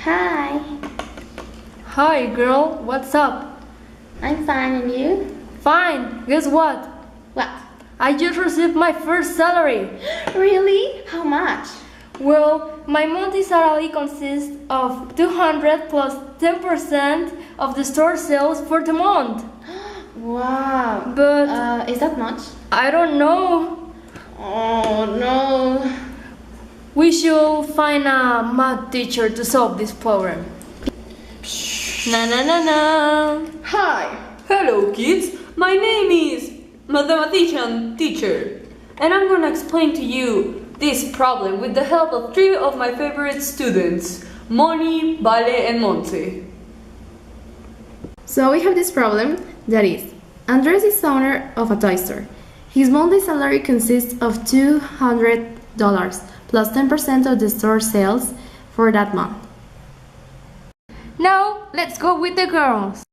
Hi. Hi girl, what's up? I'm fine, and you? Fine, guess what? What? I just received my first salary. Really? How much? Well, my monthly salary consists of 200 plus 10% of the store sales for the month. Wow. But is that much? I don't know. Oh no. We should find a math teacher to solve this problem. Na na na na. Hi. Hello kids, my name is Mathematician Teacher, and I'm gonna explain to you this problem with the help of three of my favorite students, Moni, Vale and Montse. So we have this problem that is, Andres is owner of a toy store. His monthly salary consists of $200 plus 10% of the store sales for that month. Now, let's go with the girls.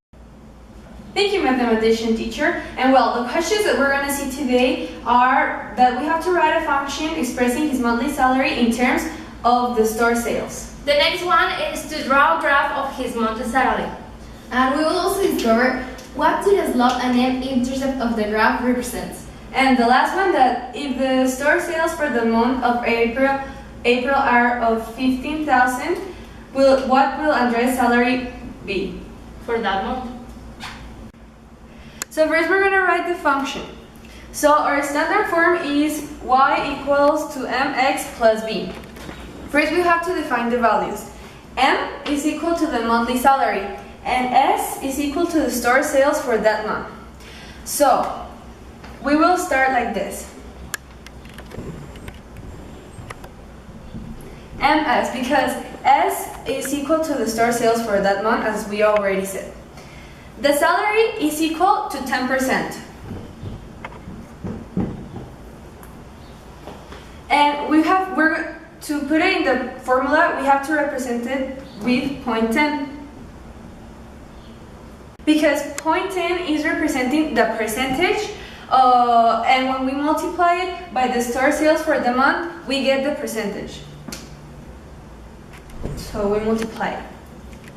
Thank you, Mathematician Teacher. And well, the questions that we're gonna see today are that we have to write a function expressing his monthly salary in terms of the store sales. The next one is to draw a graph of his monthly salary. And we will also discover what do the slope and m-intercept of the graph represents. And the last one, that if the store sales for the month of April are of 15,000, what will Andres' salary be For that month. So first we're gonna write the function. So our standard form is y equals to mx plus b. First we have to define the values. M is equal to the monthly salary and S is equal to the store sales for that month. So we will start like this. MS, because S is equal to the store sales for that month, as we already said. The salary is equal to 10%. And we're to put it in the formula, we have to represent it with 0.10. Because 0.10 is representing the percentage, and when we multiply it by the store sales for the month, we get the percentage. So we multiply it.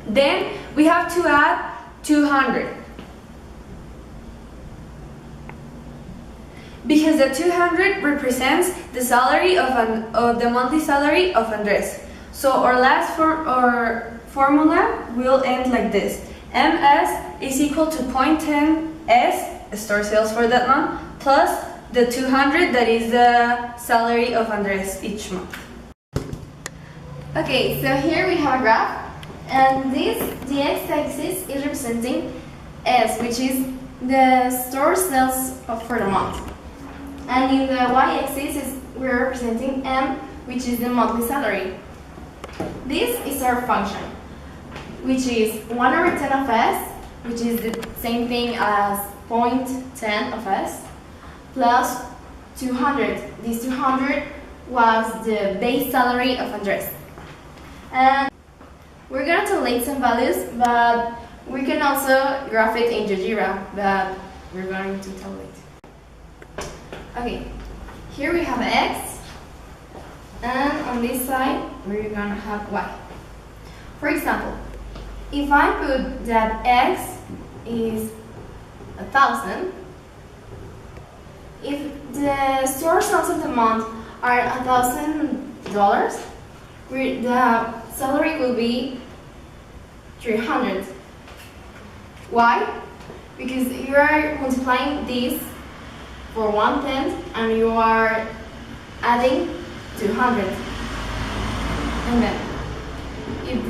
Then we have to add 200. Because the 200 represents the salary of the monthly salary of Andres. So our last formula will end like this. MS is equal to 0.10 S, store sales for that month, plus the 200 that is the salary of Andres each month. Okay, so here we have a graph, and the x-axis is representing S, which is the store sales for the month. And in the y-axis we're representing M, which is the monthly salary. This is our function, which is 1 over 10 of S, which is the same thing as 0.10 of S, plus 200. This 200 was the base salary of Andres. And we're going to tabulate some values, but we can also graph it in GeoGebra, but we're going to tabulate. Okay, here we have X, and on this side we're going to have Y. For example, if I put that X is 1,000, if the store sales of the month are $1,000, the salary will be 300. Why? Because you are multiplying this for 1/10 and you are adding 200. And then if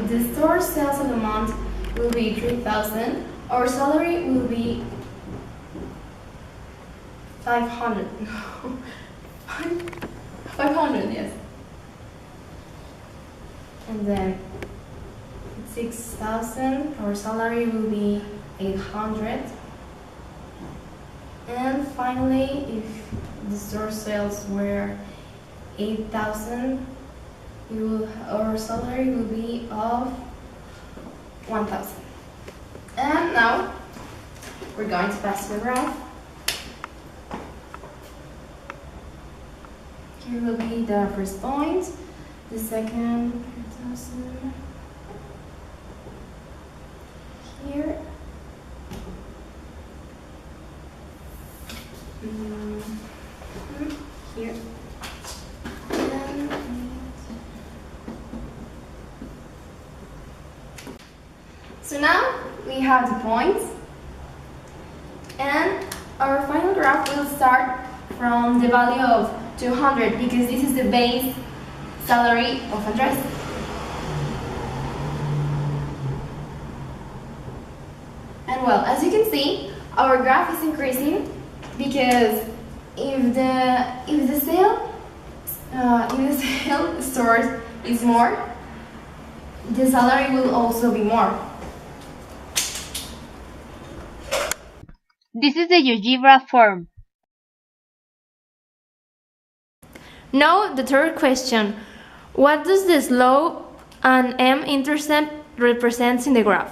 the store sales of the month will be 3,000, our salary will be 500. 500, yes. And then 6,000, our salary will be 800. And finally, if the store sales were 8,000, our salary will be of 1,000. And now we're going to pass the graph. Here will be the first point, the second 10,000 here. Here. So now we have the points, and our final graph will start from the value of 200 because this is the base salary of Andres. And well, as you can see, our graph is increasing because if the sale stores is more, the salary will also be more. This is the GeoGebra form. Now the third question. What does the slope and m-intercept represent in the graph?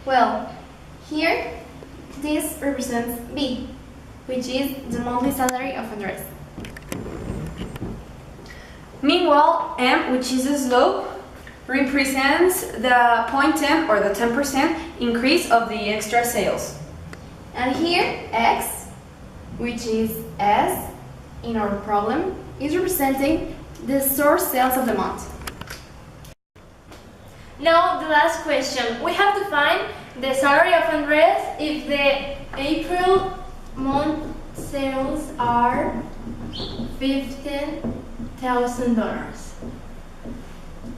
Well, here this represents B, which is the monthly salary of Andres. Meanwhile, m, which is the slope, represents the 0.10 or the 10% increase of the extra sales. And here X, which is S in our problem, is representing the store sales of the month. Now the last question. We have to find the salary of Andres if the April month sales are $15,000.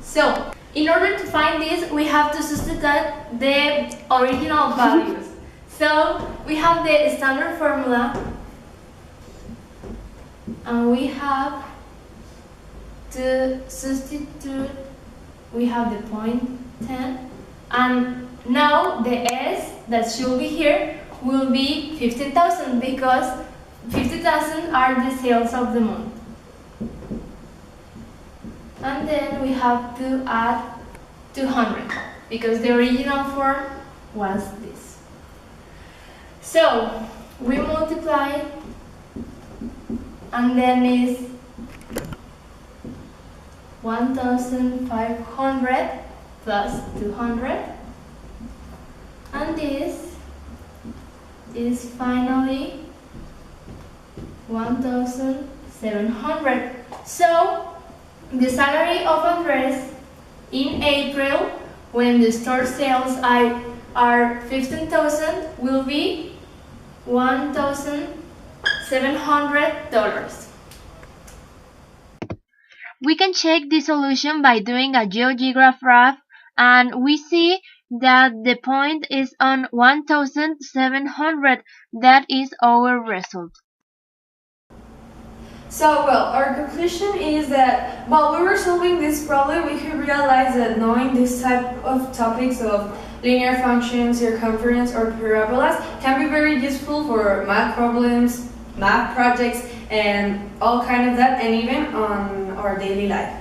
So, in order to find this, we have to substitute the original values. So, we have the standard formula, and we have to substitute, we have the 0.10, and now the S that should be here will be 15,000 because 50,000 are the sales of the month. And then we have to add 200 because the original form was this. So we multiply and then is 1,500 plus 200, and this is finally 1,700. So the salary of Andres in April, when the store sales are 15,000, will be $1,700. We can check the solution by doing a GeoGebra graph, and we see that the point is on 1,700. That is our result. So, well, our conclusion is that while we were solving this problem, we could realize that knowing this type of topics of linear functions, circumference, or parabolas can be very useful for math problems, math projects, and all kind of that, and even on our daily life.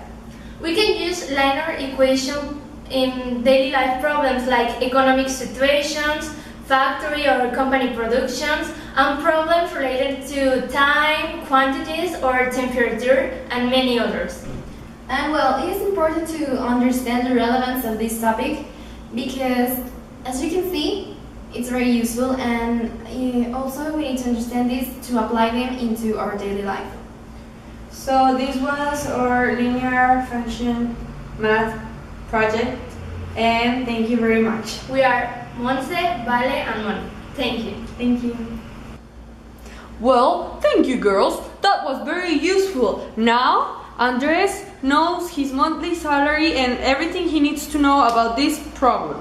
We can use linear equation in daily life problems like economic situations, factory or company productions, and problems related to time, quantities, or temperature, and many others. And well, it is important to understand the relevance of this topic because, as you can see, it's very useful, and also we need to understand this to apply them into our daily life. So this was our linear function math project, and thank you very much. We are Montse, Vale, and Mon. Thank you. Thank you. Well, thank you, girls. That was very useful. Now, Andres knows his monthly salary and everything he needs to know about this problem.